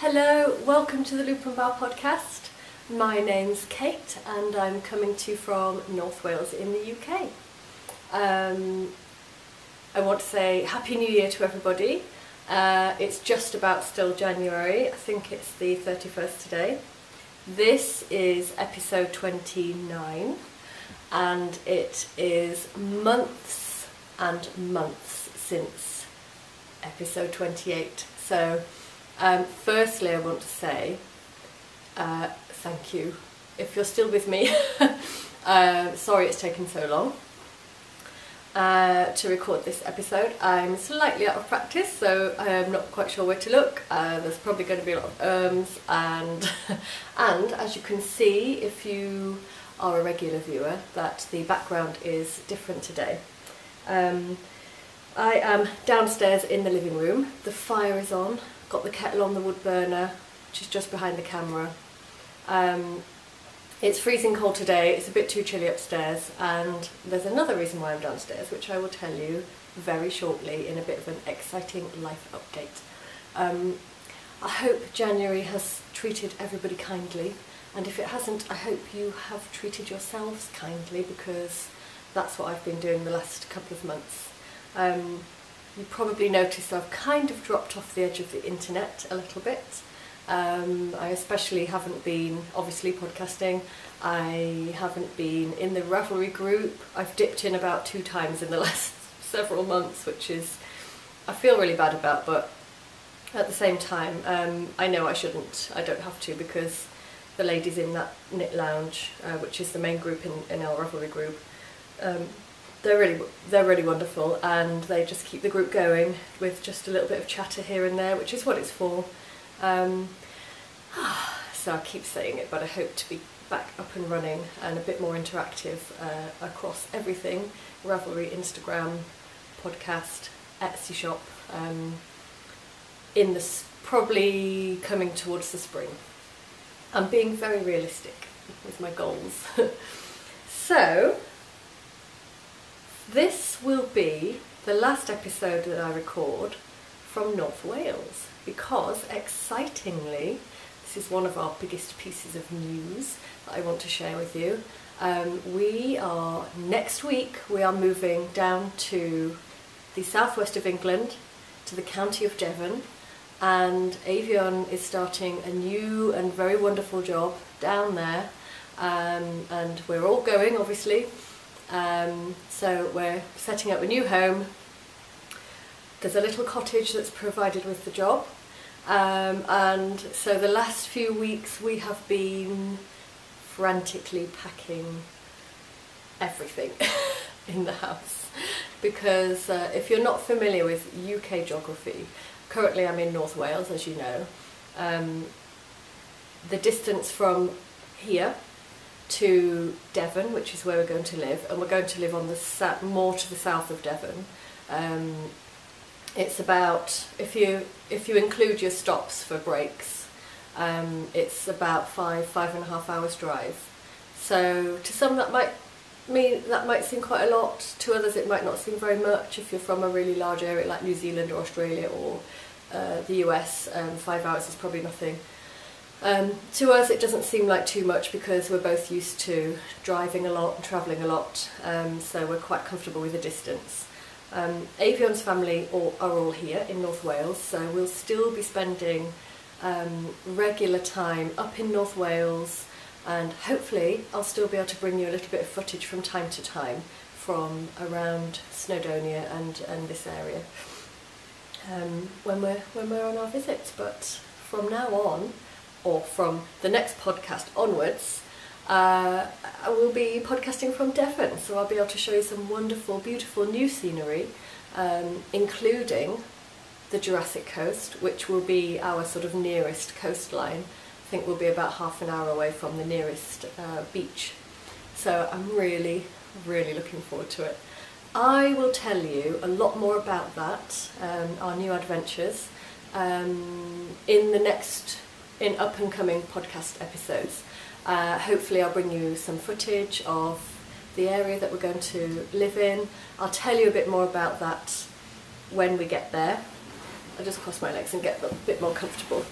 Hello, welcome to the Loop and Bow podcast. My name's Kate and I'm coming to you from North Wales in the UK. I want to say Happy New Year to everybody. It's just about still January, I think it's the 31st today. This is episode 29 and it is months and months since episode 28. So firstly I want to say thank you if you're still with me. Sorry it's taken so long to record this episode. I'm slightly out of practice, so I'm not quite sure where to look. There's probably going to be a lot of and as you can see if you are a regular viewer that the background is different today. I am downstairs in the living room, the fire is on, got the kettle on the wood burner which is just behind the camera. It's freezing cold today, it's a bit too chilly upstairs, and there's another reason why I'm downstairs which I will tell you very shortly in a bit of an exciting life update. I hope January has treated everybody kindly, and if it hasn't I hope you have treated yourselves kindly, because that's what I've been doing the last couple of months. You probably noticed I've kind of dropped off the edge of the internet a little bit. I especially haven't been obviously podcasting, I haven't been in the Ravelry group. I've dipped in about 2 times in the last several months, which is I feel really bad about, but at the same time I know I shouldn't, I don't have to, because the ladies in that knit lounge, which is the main group in our Ravelry group, they're really wonderful, and they just keep the group going with just a little bit of chatter here and there, which is what it's for. So I keep saying it, but I hope to be back up and running and a bit more interactive across everything: Ravelry, Instagram, podcast, Etsy shop, in this probably coming towards the spring. I'm being very realistic with my goals. So this will be the last episode that I record from North Wales, because excitingly, this is one of our biggest pieces of news that I want to share with you. Next week we are moving down to the southwest of England, to the county of Devon, and Avion is starting a new and very wonderful job down there, and we're all going obviously. So we're setting up a new home. There's a little cottage that's provided with the job, and so the last few weeks we have been frantically packing everything in the house, because if you're not familiar with UK geography, currently I'm in North Wales, as you know. The distance from here to Devon, which is where we're going to live, and we're going to live on the more to the south of Devon. It's about, if you include your stops for breaks, it's about 5.5 hours drive. So to some that might seem quite a lot, to others it might not seem very much. If you're from a really large area like New Zealand or Australia or the US, 5 hours is probably nothing. To us it doesn't seem like too much, because we're both used to driving a lot and travelling a lot, so we're quite comfortable with the distance. Avion's family are all here in North Wales, so we'll still be spending regular time up in North Wales, and hopefully I'll still be able to bring you a little bit of footage from time to time from around Snowdonia and this area when we're on our visits. But from now on, or from the next podcast onwards, I will be podcasting from Devon, so I'll be able to show you some wonderful, beautiful new scenery, including the Jurassic Coast, which will be our sort of nearest coastline. I think we'll be about half an hour away from the nearest beach. So I'm really, really looking forward to it. I will tell you a lot more about that, our new adventures, in up and coming podcast episodes. Hopefully I'll bring you some footage of the area that we're going to live in. I'll tell you a bit more about that when we get there. I'll just cross my legs and get a bit more comfortable.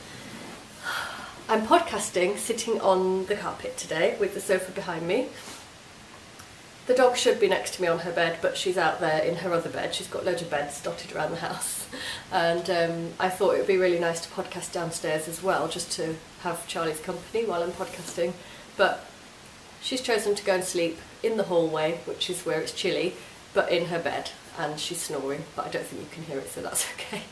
I'm podcasting sitting on the carpet today with the sofa behind me. The dog should be next to me on her bed, but she's out there in her other bed. She's got loads of beds dotted around the house. And I thought it would be really nice to podcast downstairs as well, just to have Charlie's company while I'm podcasting. But she's chosen to go and sleep in the hallway, which is where it's chilly, but in her bed. And she's snoring, but I don't think you can hear it, so that's okay.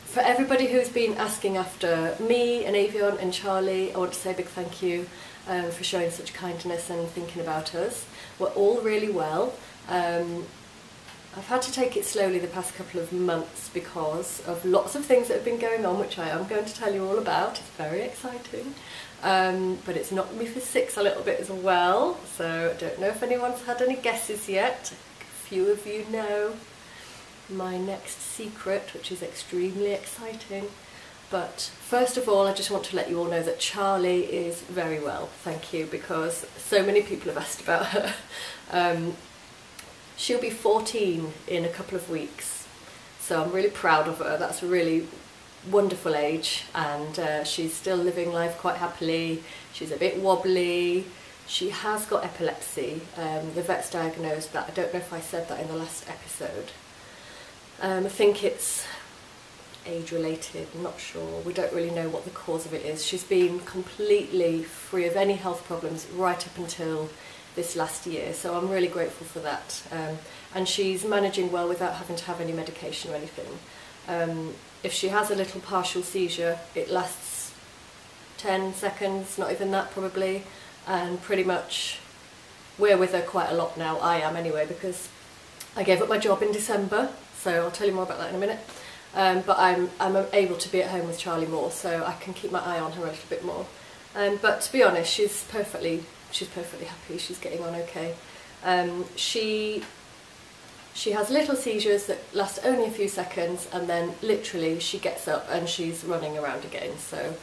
For everybody who's been asking after me and Avion and Charlie, I want to say a big thank you for showing such kindness and thinking about us. We're all really well. I've had to take it slowly the past couple of months because of lots of things that have been going on, which I am going to tell you all about. It's very exciting. But it's knocked me for six a little bit as well, so I don't know if anyone's had any guesses yet. A few of you know my next secret, which is extremely exciting. But first of all, I just want to let you all know that Charlie is very well, thank you, because so many people have asked about her. She'll be 14 in a couple of weeks, so I'm really proud of her. That's a really wonderful age, and she's still living life quite happily. She's a bit wobbly. She has got epilepsy. The vet's diagnosed that. I don't know if I said that in the last episode. I think it's age-related, I'm not sure. We don't really know what the cause of it is. She's been completely free of any health problems right up until this last year, so I'm really grateful for that. And she's managing well without having to have any medication or anything. If she has a little partial seizure, it lasts 10 seconds, not even that probably, and pretty much we're with her quite a lot now. I am anyway, because I gave up my job in December, so I'll tell you more about that in a minute. But I'm able to be at home with Charlie more, so I can keep my eye on her a little bit more. But to be honest, she's perfectly happy. She's getting on okay. She has little seizures that last only a few seconds, and then literally she gets up and she's running around again. So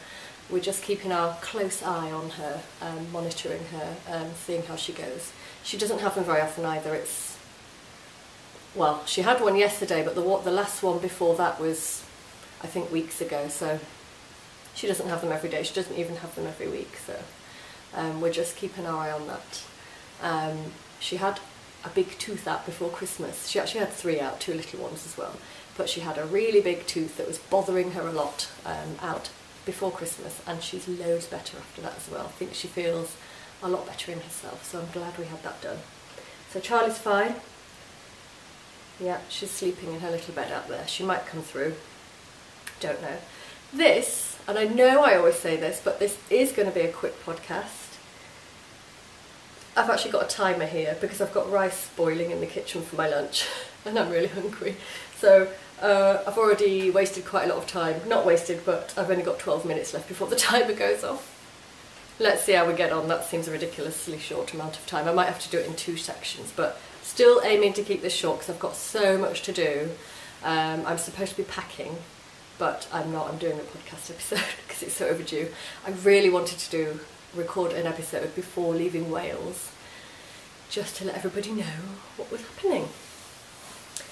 we're just keeping our close eye on her, monitoring her, seeing how she goes. She doesn't have them very often either. Well, she had one yesterday, but the last one before that was, I think, weeks ago, so she doesn't have them every day. She doesn't even have them every week, so we're just keeping our eye on that. She had a big tooth out before Christmas. She actually had 3 out, 2 little ones as well, but she had a really big tooth that was bothering her a lot out before Christmas, and she's loads better after that as well. I think she feels a lot better in herself, so I'm glad we had that done. So Charlie's fine. Yeah, she's sleeping in her little bed out there. She might come through. Don't know. This, and I know I always say this, but this is going to be a quick podcast. I've actually got a timer here because I've got rice boiling in the kitchen for my lunch and I'm really hungry. So I've already wasted quite a lot of time. Not wasted, but I've only got 12 minutes left before the timer goes off. Let's see how we get on. That seems a ridiculously short amount of time. I might have to do it in 2 sections, but still aiming to keep this short because I've got so much to do. I'm supposed to be packing, but I'm not. I'm doing a podcast episode because it's so overdue. I really wanted to record an episode before leaving Wales, just to let everybody know what was happening.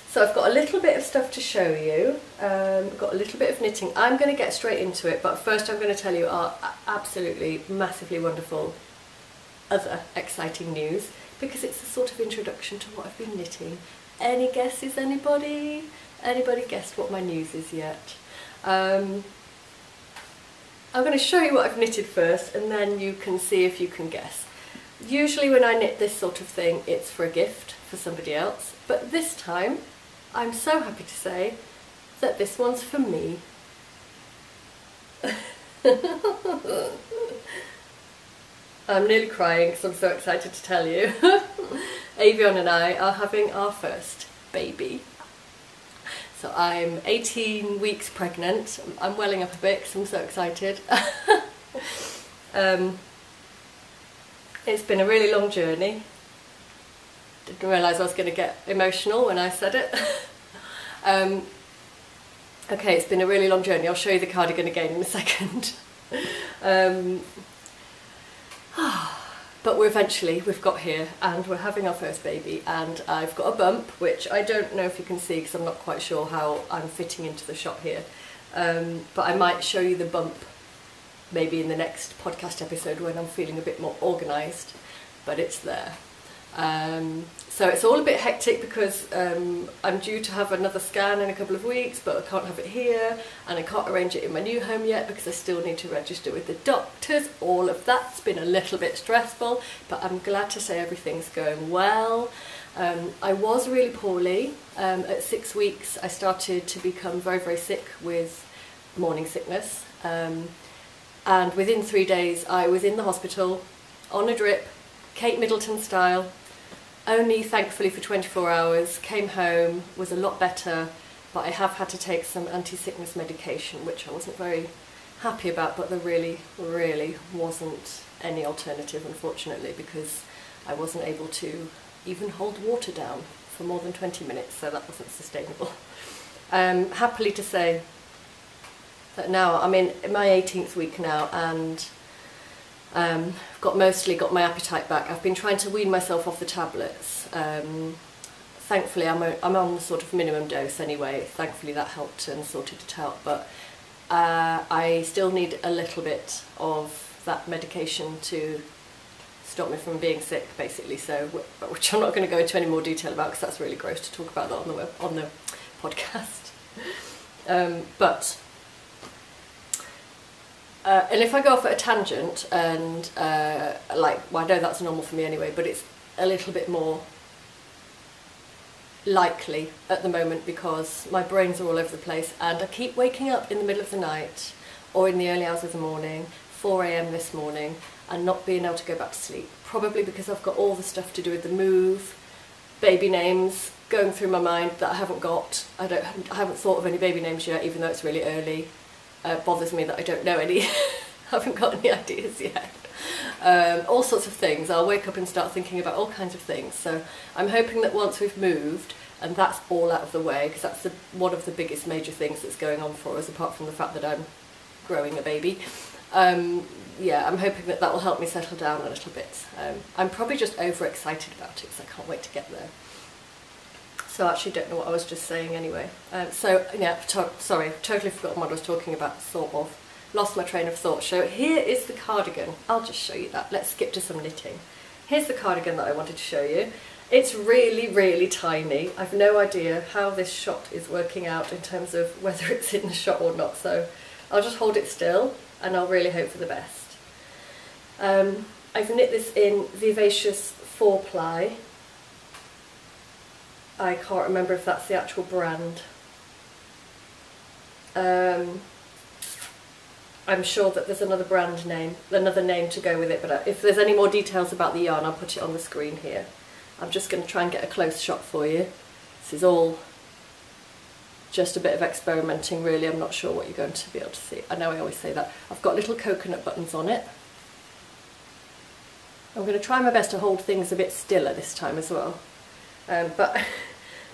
So I've got a little bit of stuff to show you. Got a little bit of knitting. I'm going to get straight into it, but first I'm going to tell you our absolutely massively wonderful other exciting news, because it's a sort of introduction to what I've been knitting. Any guesses, anybody? Anybody guessed what my news is yet? I'm going to show you what I've knitted first, and then you can see if you can guess. Usually when I knit this sort of thing, it's for a gift for somebody else, but this time I'm so happy to say that this one's for me. I'm nearly crying because I'm so excited to tell you. Avion and I are having our first baby. So I'm 18 weeks pregnant. I'm welling up a bit because I'm so excited. It's been a really long journey. Didn't realise I was going to get emotional when I said it. Okay, it's been a really long journey. I'll show you the cardigan again in a second. But we've got here and we're having our first baby, and I've got a bump, which I don't know if you can see because I'm not quite sure how I'm fitting into the shot here. But I might show you the bump maybe in the next podcast episode when I'm feeling a bit more organised, but it's there. So it's all a bit hectic because I'm due to have another scan in a couple of weeks, but I can't have it here, and I can't arrange it in my new home yet because I still need to register with the doctors. All of that's been a little bit stressful, but I'm glad to say everything's going well. I was really poorly. At 6 weeks I started to become very, very sick with morning sickness, and within 3 days I was in the hospital on a drip, Kate Middleton style, only thankfully for 24 hours, came home, was a lot better, but I have had to take some anti-sickness medication, which I wasn't very happy about, but there really, really wasn't any alternative, unfortunately, because I wasn't able to even hold water down for more than 20 minutes, so that wasn't sustainable. Happily to say that now I'm in my 18th week now, and I've mostly got my appetite back. I've been trying to wean myself off the tablets. Thankfully I'm on the sort of minimum dose anyway. Thankfully that helped and sorted it out, but I still need a little bit of that medication to stop me from being sick, basically, so which I'm not going to go into any more detail about because that's really gross to talk about that on the podcast. And if I go off at a tangent, and well, I know that's normal for me anyway, but it's a little bit more likely at the moment because my brains are all over the place, and I keep waking up in the middle of the night or in the early hours of the morning, 4 AM this morning, and not being able to go back to sleep. Probably because I've got all the stuff to do with the move, baby names going through my mind that I haven't got. I haven't thought of any baby names yet, even though it's really early. Bothers me that I don't know any. Haven't got any ideas yet. All sorts of things. I'll wake up and start thinking about all kinds of things. So I'm hoping that once we've moved and that's all out of the way, because that's one of the biggest major things that's going on for us, apart from the fact that I'm growing a baby. Yeah, I'm hoping that that will help me settle down a little bit. I'm probably just overexcited about it because I can't wait to get there. So I actually don't know what I was just saying anyway. So yeah, sorry, totally forgotten what I was talking about, sort of. Lost my train of thought. So here is the cardigan. I'll just show you that. Let's skip to some knitting. Here's the cardigan that I wanted to show you. It's really, really tiny. I've no idea how this shot is working out in terms of whether it's in the shot or not. So I'll just hold it still and I'll really hope for the best. I've knit this in Vivacious 4-ply. I can't remember if that's the actual brand. I'm sure that there's another brand name, another name to go with it, but if there's any more details about the yarn, I'll put it on the screen here. I'm just going to try and get a close shot for you. This is all just a bit of experimenting, really. I'm not sure what you're going to be able to see. I know I always say that. I've got little coconut buttons on it. I'm going to try my best to hold things a bit stiller this time as well. But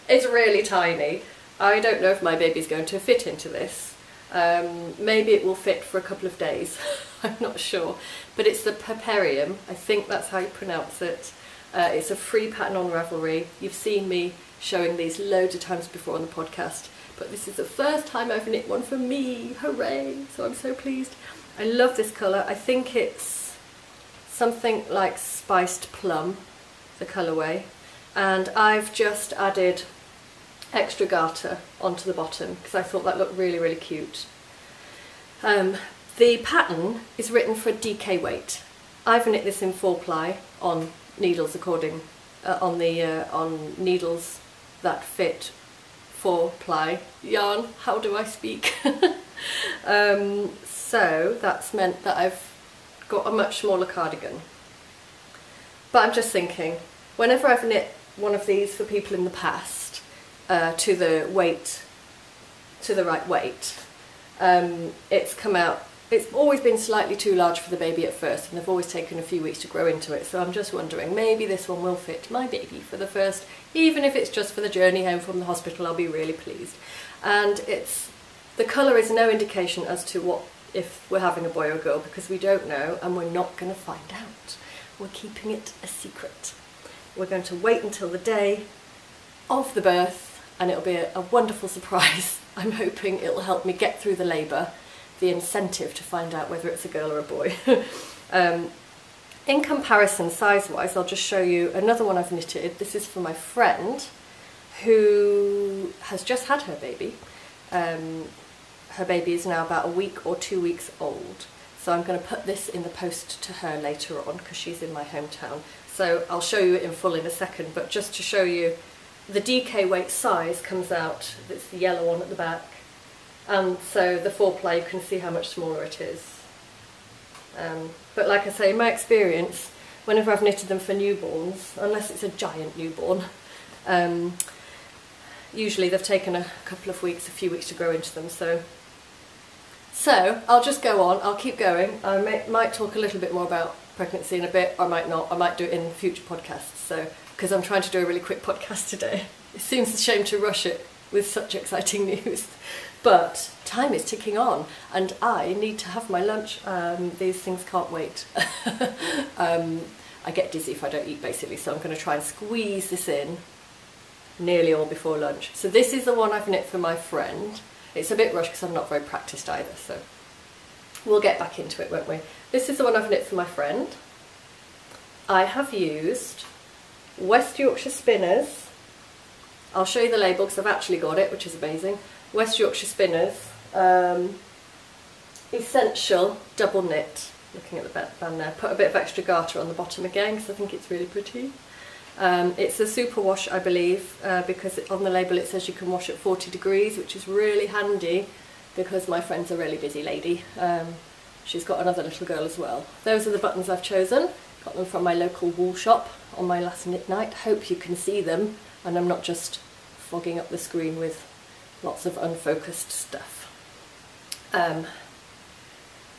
it's really tiny. I don't know if my baby's going to fit into this. Maybe it will fit for a couple of days. I'm not sure. But it's the Purperium. I think that's how you pronounce it. It's a free pattern on Ravelry. You've seen me showing these loads of times before on the podcast, but this is the first time I've knit one for me. Hooray! So I'm so pleased. I love this colour. I think it's something like Spiced Plum, the colourway. And I've just added extra garter onto the bottom because I thought that looked really, really cute. The pattern is written for DK weight. I've knit this in 4-ply on needles on needles that fit 4-ply yarn. How do I speak? So that's meant that I've got a much smaller cardigan. But I'm just thinking, whenever I've knit one of these for people in the past, to the right weight, it's come out, it's always been slightly too large for the baby at first, and they've always taken a few weeks to grow into it. So I'm just wondering, maybe this one will fit my baby for the first, even if it's just for the journey home from the hospital. I'll be really pleased. And the colour is no indication as to if we're having a boy or a girl, because we don't know, and we're not going to find out. We're keeping it a secret. We're going to wait until the day of the birth, and it'll be a wonderful surprise. I'm hoping it'll help me get through the labour, the incentive to find out whether it's a girl or a boy. In comparison, size-wise, I'll just show you another one I've knitted. This is for my friend who has just had her baby. Her baby is now about a week or 2 weeks old. So I'm going to put this in the post to her later on because she's in my hometown. So I'll show you it in full in a second, but just to show you, the DK weight size comes out, it's the yellow one at the back. And so the 4-ply, you can see how much smaller it is. But like I say, in my experience, whenever I've knitted them for newborns, unless it's a giant newborn, usually they've taken a couple of weeks, a few weeks to grow into them. So I'll just go on, I'll keep going. I might talk a little bit more about pregnancy in a bit, or I might not. I might do it in future podcasts, so because I'm trying to do a really quick podcast today. It seems a shame to rush it with such exciting news. But time is ticking on and I need to have my lunch. These things can't wait. I get dizzy if I don't eat basically, so I'm going to try and squeeze this in nearly all before lunch. So this is the one I've knit for my friend. It's a bit rushed because I'm not very practiced either, so we'll get back into it, won't we? This is the one I've knit for my friend. I have used West Yorkshire Spinners. I'll show you the label because I've actually got it, which is amazing. West Yorkshire Spinners Essential Double Knit. Looking at the band there. Put a bit of extra garter on the bottom again because I think it's really pretty. It's a super wash, I believe, because on the label it says you can wash at 40 degrees, which is really handy because my friend's a really busy lady. She's got another little girl as well. Those are the buttons I've chosen. Got them from my local wool shop on my last knit night. Hope you can see them and I'm not just fogging up the screen with lots of unfocused stuff.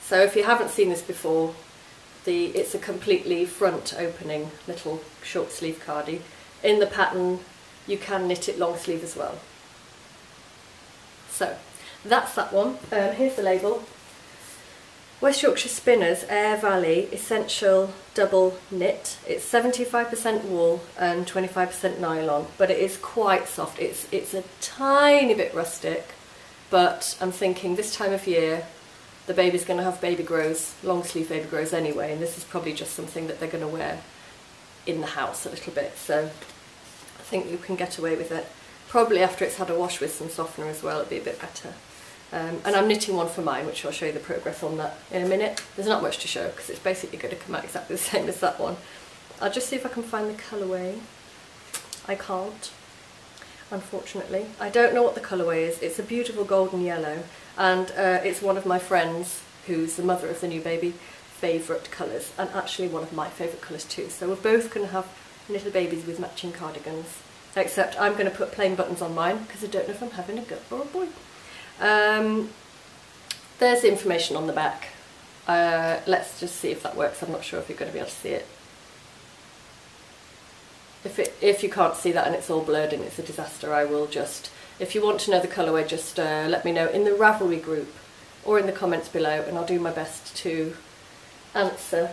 So if you haven't seen this before, it's a completely front opening little short sleeve cardie. In the pattern you can knit it long sleeve as well. So that's that one. Here's the label. West Yorkshire Spinners Air Valley Essential Double Knit. It's 75% wool and 25% nylon, but it is quite soft. It's a tiny bit rustic, but I'm thinking this time of year the baby's going to have baby grows, long sleeve baby grows anyway, and this is probably just something that they're going to wear in the house a little bit, so I think you can get away with it. Probably after it's had a wash with some softener as well, it'll be a bit better. And I'm knitting one for mine, which I'll show you the progress on that in a minute. There's not much to show because it's basically going to come out exactly the same as that one. I'll just see if I can find the colourway. I can't, unfortunately. I don't know what the colourway is. It's a beautiful golden yellow, and it's one of my friends, who's the mother of the new baby, favourite colours, and actually one of my favourite colours too. So we're both going to have little babies with matching cardigans, except I'm going to put plain buttons on mine because I don't know if I'm having a girl or a boy. There's the information on the back. Let's just see if that works. I'm not sure if you're going to be able to see it. If you can't see that and it's all blurred and it's a disaster, I will just, if you want to know the colourway, just let me know in the Ravelry group or in the comments below, and I'll do my best to answer.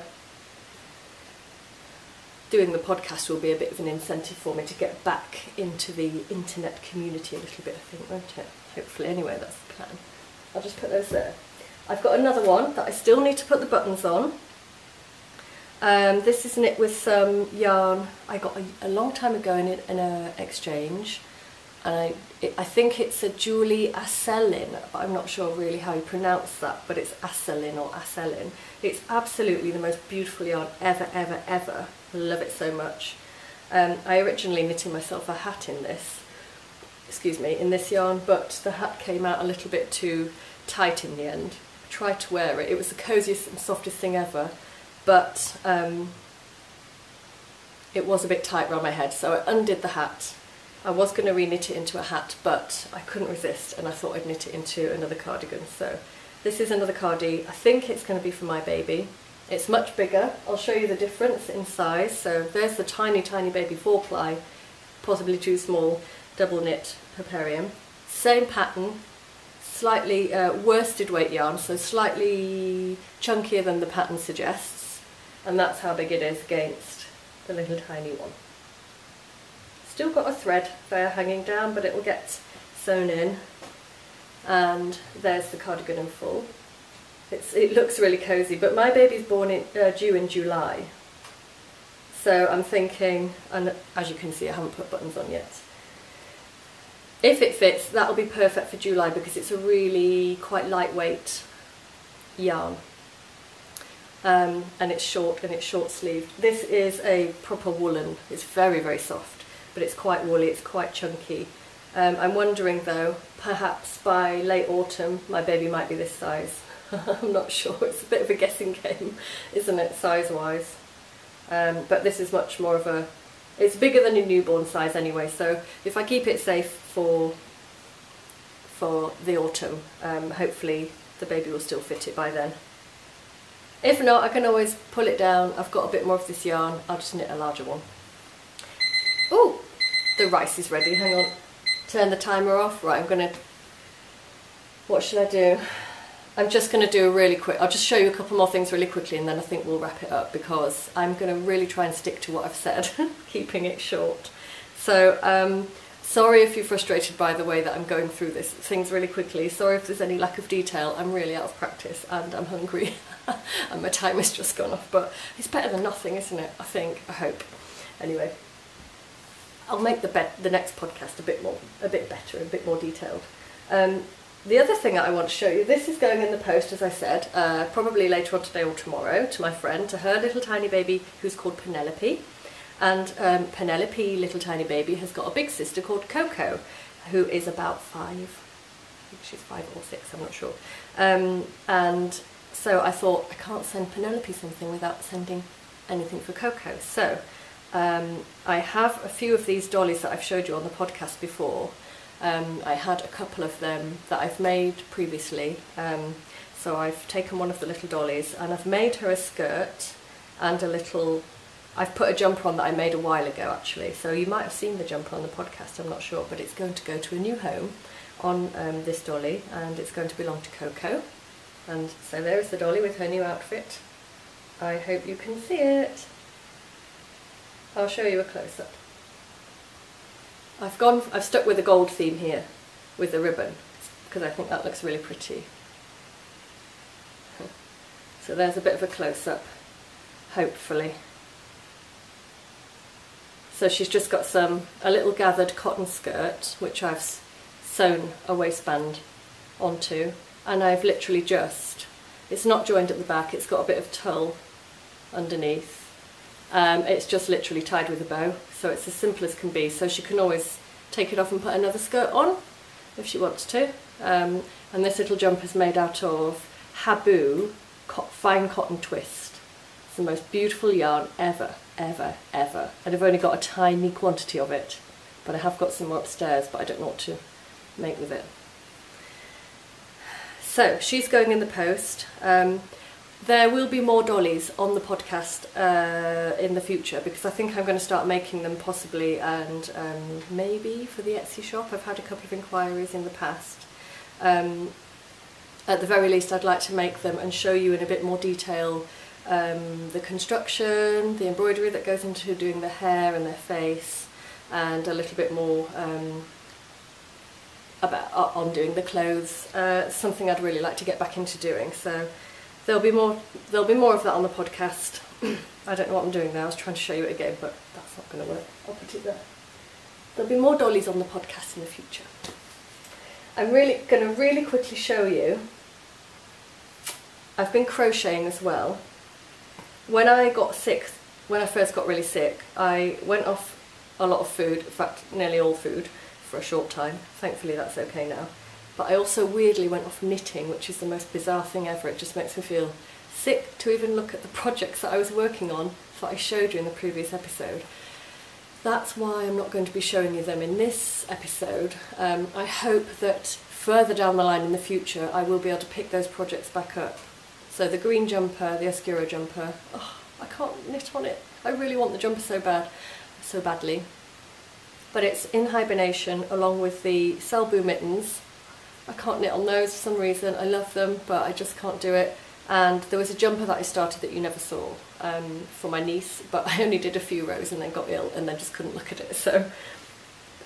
Doing the podcast will be a bit of an incentive for me to get back into the internet community a little bit, I think, won't it? Hopefully, anyway, that's the plan. I'll just put those there. I've got another one that I still need to put the buttons on. This is knit with some yarn I got a long time ago in an exchange, and I think it's a Julie Asselin, but I'm not sure really how you pronounce that, but it's Asselin or Asselin. It's absolutely the most beautiful yarn ever, ever, ever. I love it so much. I originally knitted myself a hat in this, in this yarn, but the hat came out a little bit too tight in the end. I tried to wear it. It was the coziest and softest thing ever, but it was a bit tight around my head, so I undid the hat. I was going to re-knit it into a hat, but I couldn't resist and I thought I'd knit it into another cardigan. So this is another cardie. I think it's going to be for my baby. It's much bigger. I'll show you the difference in size. So there's the tiny, tiny baby 4-ply, possibly too small, double knit Purparium. Same pattern, slightly worsted weight yarn, so slightly chunkier than the pattern suggests, and that's how big it is against the little tiny one. Still got a thread there hanging down, but it will get sewn in. And there's the cardigan in full. It looks really cosy, but my baby's due in July. So I'm thinking, and as you can see I haven't put buttons on yet. If it fits, that'll be perfect for July because it's a really quite lightweight yarn. And it's short sleeved. This is a proper woolen. It's very, very soft, but it's quite woolly, it's quite chunky. I'm wondering though, perhaps by late autumn my baby might be this size. I'm not sure, it's a bit of a guessing game, isn't it, size-wise? But this is much more of a, it's bigger than a newborn size anyway, so if I keep it safe for the autumn, hopefully the baby will still fit it by then. If not, I can always pull it down. I've got a bit more of this yarn, I'll just knit a larger one. Oh, the rice is ready, hang on. Turn the timer off. Right, I'm gonna, what should I do? I'm just going to do a really quick, I'll just show you a couple more things really quickly and then I think we'll wrap it up because I'm going to really try and stick to what I've said, keeping it short. So, sorry if you're frustrated by the way that I'm going through things really quickly. Sorry if there's any lack of detail. I'm really out of practice and I'm hungry and my timer's just gone off, but it's better than nothing, isn't it? I think, I hope. Anyway, I'll make the next podcast a bit better, a bit more detailed. The other thing that I want to show you, this is going in the post, as I said, probably later on today or tomorrow, to my friend, to her little tiny baby who's called Penelope. And Penelope, little tiny baby, has got a big sister called Coco, who is about 5. I think she's 5 or 6, I'm not sure. And so I thought, I can't send Penelope something without sending anything for Coco. So I have a few of these dollies that I've showed you on the podcast before. I had a couple of them that I've made previously, so I've taken one of the little dollies and I've made her a skirt and a little, I've put a jumper on that I made a while ago actually, so you might have seen the jumper on the podcast, I'm not sure, but it's going to go to a new home on this dolly and it's going to belong to Coco. And so there is the dolly with her new outfit. I hope you can see it. I'll show you a close-up. I've stuck with the gold theme here with the ribbon because I think that looks really pretty. So there's a bit of a close-up, hopefully. So she's just got a little gathered cotton skirt which I've sewn a waistband onto, and I've literally it's not joined at the back, it's got a bit of tulle underneath. It's just literally tied with a bow, so it's as simple as can be, so she can always take it off and put another skirt on if she wants to. And this little jumper is made out of Habu fine cotton twist. It's the most beautiful yarn ever, ever, ever. And I've only got a tiny quantity of it, but I have got some more upstairs, but I don't know what to make with it. So she's going in the post. There will be more dollies on the podcast in the future because I think I'm going to start making them possibly, and maybe for the Etsy shop. I've had a couple of inquiries in the past. At the very least I'd like to make them and show you in a bit more detail the construction, the embroidery that goes into doing the hair and their face, and a little bit more on doing the clothes. Something I'd really like to get back into doing. So there'll be more of that on the podcast. I don't know what I'm doing there. I was trying to show you it again, but that's not going to work. I'll put it there. There'll be more dollies on the podcast in the future. I'm going to really quickly show you. I've been crocheting as well. When I got sick, when I first got really sick, I went off a lot of food, in fact nearly all food, for a short time. Thankfully that's okay now. But I also weirdly went off knitting, which is the most bizarre thing ever. It just makes me feel sick to even look at the projects that I was working on that I showed you in the previous episode. That's why I'm not going to be showing you them in this episode. I hope that further down the line in the future I will be able to pick those projects back up. So the green jumper, the Oscuro jumper, oh, I can't knit on it. I really want the jumper so badly. But it's in hibernation along with the Selbu mittens. I can't knit on those for some reason. I love them, but I just can't do it. And there was a jumper that I started that you never saw for my niece, but I only did a few rows and then got ill and then just couldn't look at it. So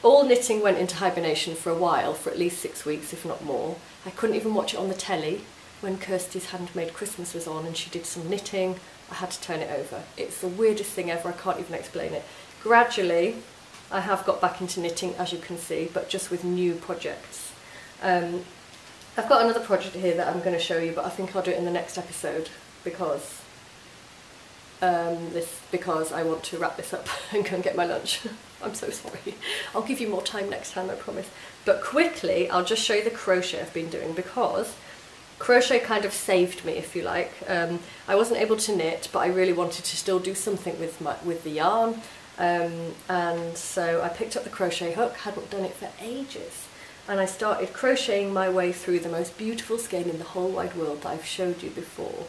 all knitting went into hibernation for a while, for at least 6 weeks, if not more. I couldn't even watch it on the telly when Kirsty's Handmade Christmas was on and she did some knitting, I had to turn it over. It's the weirdest thing ever, I can't even explain it. Gradually, I have got back into knitting, as you can see, but just with new projects. I've got another project here that I'm going to show you, but I think I'll do it in the next episode because I want to wrap this up and go and get my lunch. I'm so sorry. I'll give you more time next time, I promise. But quickly, I'll just show you the crochet I've been doing, because crochet kind of saved me, if you like. I wasn't able to knit, but I really wanted to still do something with the yarn. And so I picked up the crochet hook, hadn't done it for ages, and I started crocheting my way through the most beautiful skein in the whole wide world that I've showed you before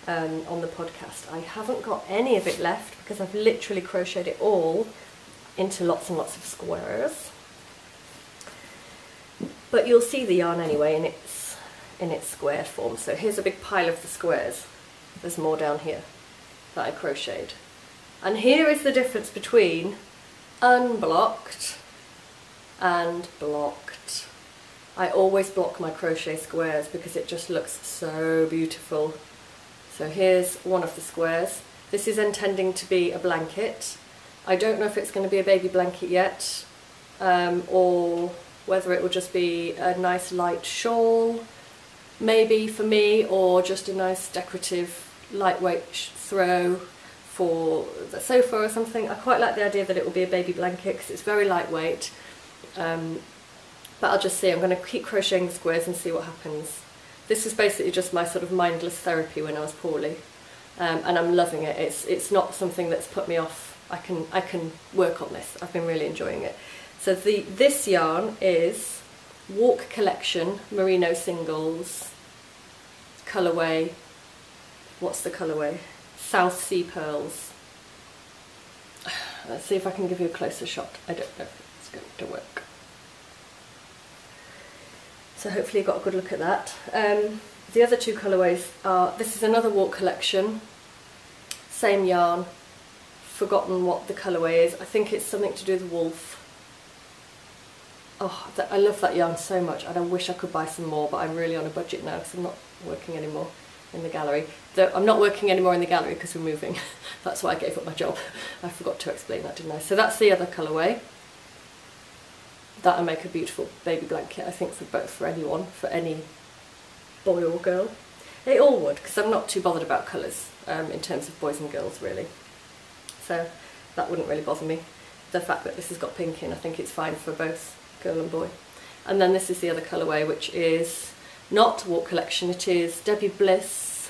on the podcast. I haven't got any of it left because I've literally crocheted it all into lots and lots of squares. But you'll see the yarn anyway in its square form. So here's a big pile of the squares. There's more down here that I crocheted. And here is the difference between unblocked and blocked. I always block my crochet squares because it just looks so beautiful. So here's one of the squares. This is intending to be a blanket. I don't know if it's going to be a baby blanket yet, or whether it will just be a nice light shawl, maybe for me, or just a nice decorative lightweight throw for the sofa or something. I quite like the idea that it will be a baby blanket because it's very lightweight, but I'll just see. I'm going to keep crocheting the squares and see what happens. This is basically just my sort of mindless therapy when I was poorly, and I'm loving it. It's not something that's put me off. I can work on this. I've been really enjoying it. So this yarn is Walk Collection Merino Singles colourway. What's the colourway? South Sea Pearls. Let's see if I can give you a closer shot. I don't know if it's going to work. So hopefully you got a good look at that. The other two colourways are, this is another Walk Collection, same yarn, forgotten what the colourway is. I think it's something to do with wolf. Oh, I love that yarn so much, and I wish I could buy some more, but I'm really on a budget now because I'm not working anymore in the gallery. Though I'm not working anymore in the gallery because we're moving. That's why I gave up my job. I forgot to explain that, didn't I? So that's the other colourway. That'll make a beautiful baby blanket, I think, for anyone, for any boy or girl. It all would, because I'm not too bothered about colours in terms of boys and girls, really. So that wouldn't really bother me. The fact that this has got pink in, I think it's fine for both girl and boy. And then this is the other colourway, which is not Walk Collection. It is Debbie Bliss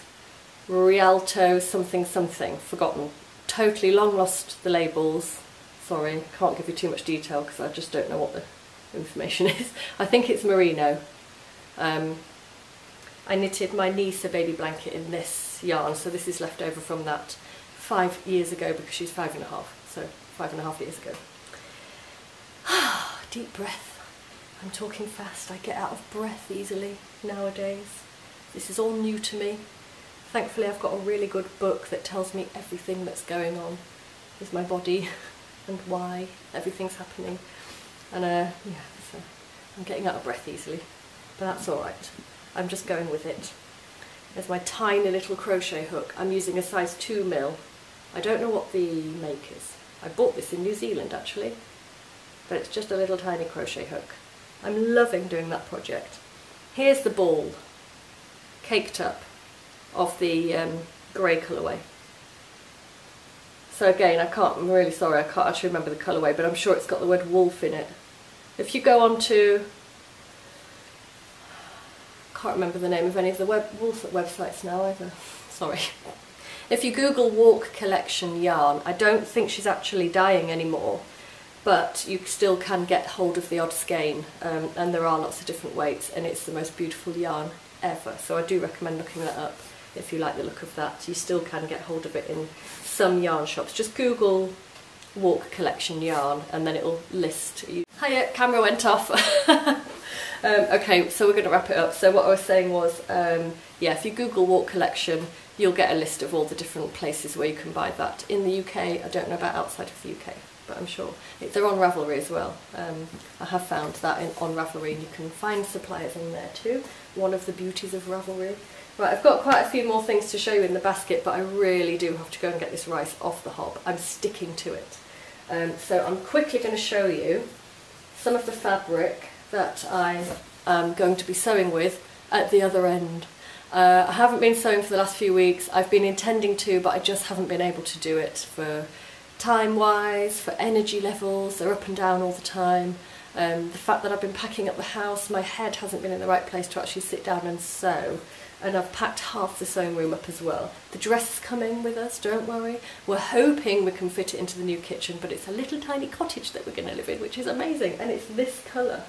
Rialto something something, forgotten. Totally long lost the labels. Sorry, can't give you too much detail because I just don't know what the information is. I think it's merino. I knitted my niece a baby blanket in this yarn, so this is left over from that 5 years ago because she's 5.5, so 5.5 years ago. Deep breath. I'm talking fast. I get out of breath easily nowadays. This is all new to me. Thankfully I've got a really good book that tells me everything that's going on with my body and why everything's happening. And yeah, so I'm getting out of breath easily, but that's alright. I'm just going with it. There's my tiny little crochet hook. I'm using a size 2 mil. I don't know what the make is. I bought this in New Zealand actually, but it's just a little tiny crochet hook. I'm loving doing that project. Here's the ball, caked up, of the grey colourway. So again, I'm really sorry, I can't actually remember the colourway, but I'm sure it's got the word wolf in it. If you go on to, can't remember the name of any of the wolf websites now either, sorry. If you Google Walk Collection yarn, I don't think she's actually dyeing anymore, but you still can get hold of the odd skein, and there are lots of different weights, and it's the most beautiful yarn ever. So I do recommend looking that up if you like the look of that. You still can get hold of it in some yarn shops. Just Google Walk Collection yarn and then it'll list you. Hiya, camera went off. Okay, so we're going to wrap it up. So what I was saying was, yeah, if you Google Walk Collection, you'll get a list of all the different places where you can buy that. In the UK, I don't know about outside of the UK, but I'm sure they're on Ravelry as well. I have found that on Ravelry, and you can find suppliers on there too. One of the beauties of Ravelry. Right, I've got quite a few more things to show you in the basket, but I really do have to go and get this rice off the hob. I'm sticking to it. So I'm quickly going to show you some of the fabric that I am going to be sewing with at the other end. I haven't been sewing for the last few weeks. I've been intending to, but I just haven't been able to do it for time-wise, for energy levels. They're up and down all the time. The fact that I've been packing up the house, my head hasn't been in the right place to actually sit down and sew. And I've packed half the sewing room up as well. The dress is coming with us, don't worry. We're hoping we can fit it into the new kitchen, but it's a little tiny cottage that we're going to live in, which is amazing. And it's this colour.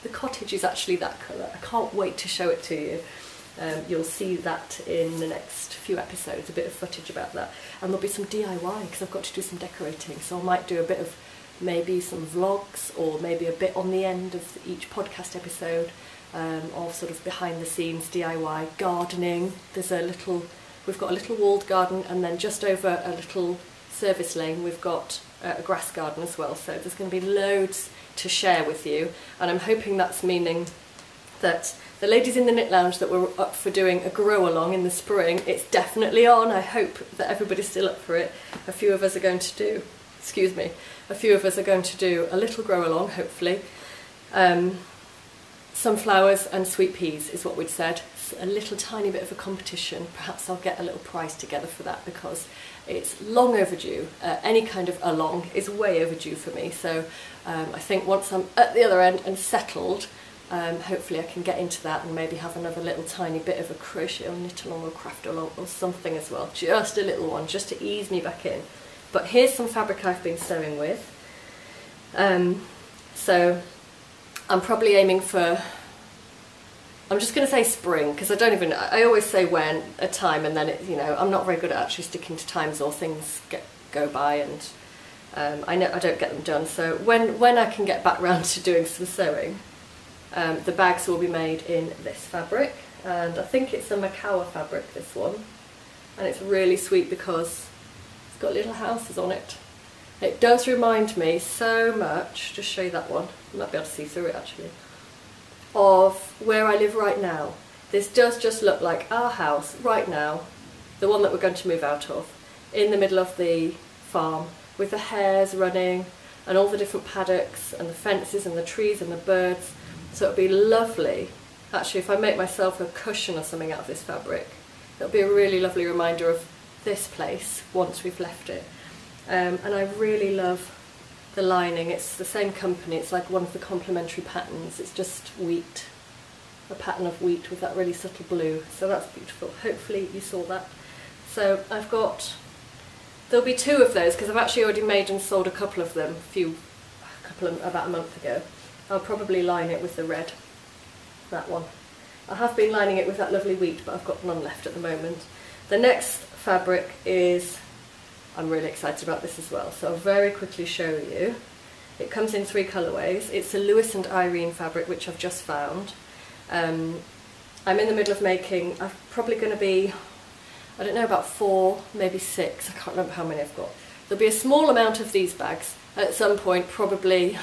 The cottage is actually that colour. I can't wait to show it to you. You'll see that in the next few episodes, a bit of footage about that. And there'll be some DIY, because I've got to do some decorating. So I might do a bit of maybe some vlogs, or maybe a bit on the end of each podcast episode. Of sort of behind the scenes DIY gardening. We've got a little walled garden, and then just over a little service lane we've got a grass garden as well, so there's going to be loads to share with you, and I'm hoping that's meaning that the ladies in the knit lounge that were up for doing a grow along in the spring, it's definitely on. I hope that everybody's still up for it. A few of us are going to do a little grow along, hopefully. Sunflowers and sweet peas is what we'd said. It's a little tiny bit of a competition. Perhaps I'll get a little prize together for that, because it's long overdue. Any kind of along is way overdue for me. So I think once I'm at the other end and settled, hopefully I can get into that and maybe have another little tiny bit of a crochet or knit along or craft along or something as well. Just a little one, just to ease me back in. But here's some fabric I've been sewing with. So I'm probably aiming for, I'm just going to say spring, because I always say when, a time, and then I'm not very good at actually sticking to times, or things go by and I don't get them done. So when I can get back round to doing some sewing, the bags will be made in this fabric, and I think it's a Macawa fabric, this one, and it's really sweet because it's got little houses on it. It does remind me so much, just show you that one, you might be able to see through it actually, of where I live right now. This does just look like our house right now, the one that we're going to move out of, in the middle of the farm, with the hares running and all the different paddocks and the fences and the trees and the birds. So it'll be lovely, actually, if I make myself a cushion or something out of this fabric, it'll be a really lovely reminder of this place once we've left it. And I really love the lining. It's the same company, it's like one of the complementary patterns. It's just wheat, a pattern of wheat with that really subtle blue, so that's beautiful. Hopefully you saw that. So there'll be two of those, because I've actually already made and sold a couple of them about a month ago. I'll probably line it with the red, that one. I have been lining it with that lovely wheat, but I've got none left at the moment. The next fabric is, I'm really excited about this as well, so I'll very quickly show you. It comes in 3 colourways. It's a Lewis and Irene fabric, which I've just found. I'm in the middle of making, I'm probably going to be, I don't know, about 4, maybe 6, I can't remember how many I've got. There'll be a small amount of these bags at some point, probably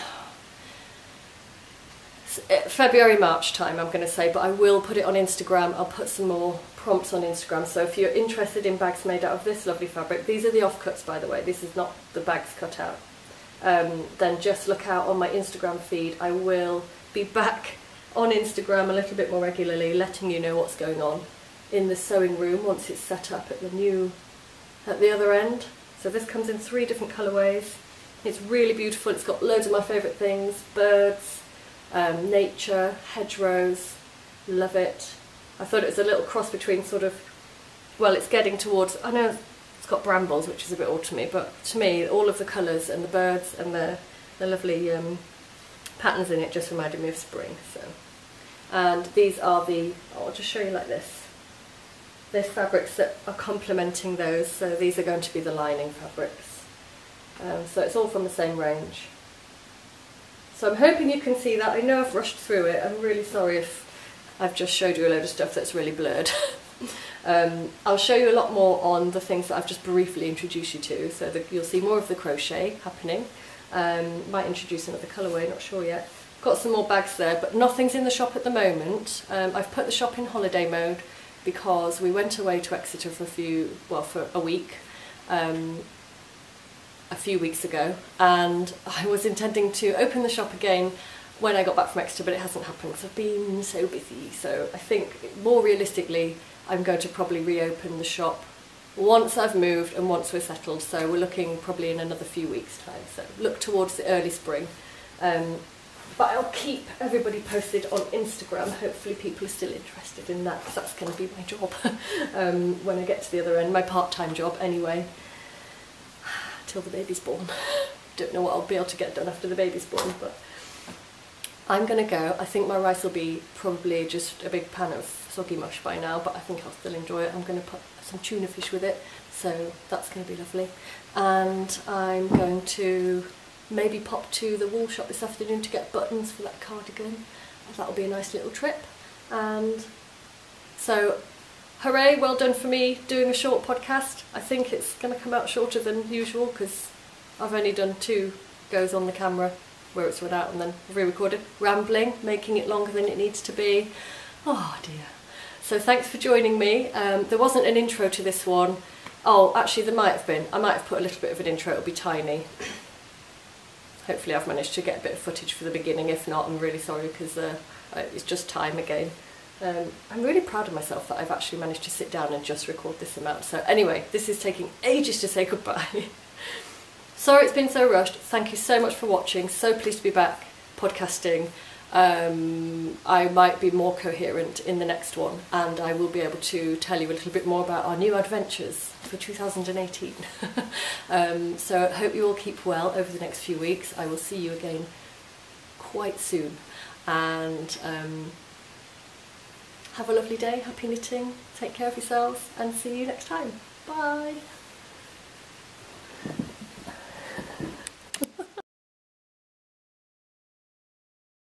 February, March time, I'm going to say, but I will put it on Instagram. I'll put some more prompts on Instagram, so if you're interested in bags made out of this lovely fabric, these are the offcuts, by the way, this is not the bags cut out, then just look out on my Instagram feed. I will be back on Instagram a little bit more regularly, letting you know what's going on in the sewing room once it's set up at the other end. So this comes in 3 different colourways. It's really beautiful. It's got loads of my favourite things, birds, nature, hedgerows, love it. I thought it was a little cross between sort of, well, it's getting towards, I know it's got brambles, which is a bit autumny, but to me all of the colours and the birds and the lovely patterns in it just reminded me of spring. So, and these are I'll just show you like this. There's fabrics that are complementing those, so these are going to be the lining fabrics. So it's all from the same range. So I'm hoping you can see that. I know I've rushed through it. I'm really sorry if I've just showed you a load of stuff that's really blurred. I'll show you a lot more on the things that I've just briefly introduced you to, so that you'll see more of the crochet happening. Might introduce another colourway, not sure yet. got some more bags there, but nothing's in the shop at the moment. I've put the shop in holiday mode because we went away to Exeter for a week a few weeks ago, and I was intending to open the shop again when I got back from Exeter, but it hasn't happened because I've been so busy. So I think more realistically I'm going to probably reopen the shop once I've moved and once we're settled, so we're looking probably in another few weeks' time, so look towards the early spring. But I'll keep everybody posted on Instagram. Hopefully people are still interested in that, because that's going to be my job when I get to the other end, my part-time job anyway, till the baby's born. Don't know what I'll be able to get done after the baby's born, but I'm going to go. I think my rice will be probably just a big pan of soggy mush by now, but I think I'll still enjoy it. I'm going to put some tuna fish with it, so that's going to be lovely. And I'm going to maybe pop to the wool shop this afternoon to get buttons for that cardigan. That'll be a nice little trip. And so, hooray, well done for me doing a short podcast. I think it's going to come out shorter than usual because I've only done 2 goes on the camera where it's run out and then re-recorded. Rambling, making it longer than it needs to be. Oh dear. So thanks for joining me. There wasn't an intro to this one. Oh, actually there might have been. I might have put a little bit of an intro, it'll be tiny. Hopefully I've managed to get a bit of footage for the beginning. If not, I'm really sorry because it's just time again. I'm really proud of myself that I've actually managed to sit down and just record this amount. So anyway, this is taking ages to say goodbye. Sorry it's been so rushed. Thank you so much for watching. So pleased to be back podcasting. I might be more coherent in the next one, and I will be able to tell you a little bit more about our new adventures for 2018. So I hope you all keep well over the next few weeks. I will see you again quite soon, and have a lovely day, happy knitting, take care of yourselves, and see you next time. Bye!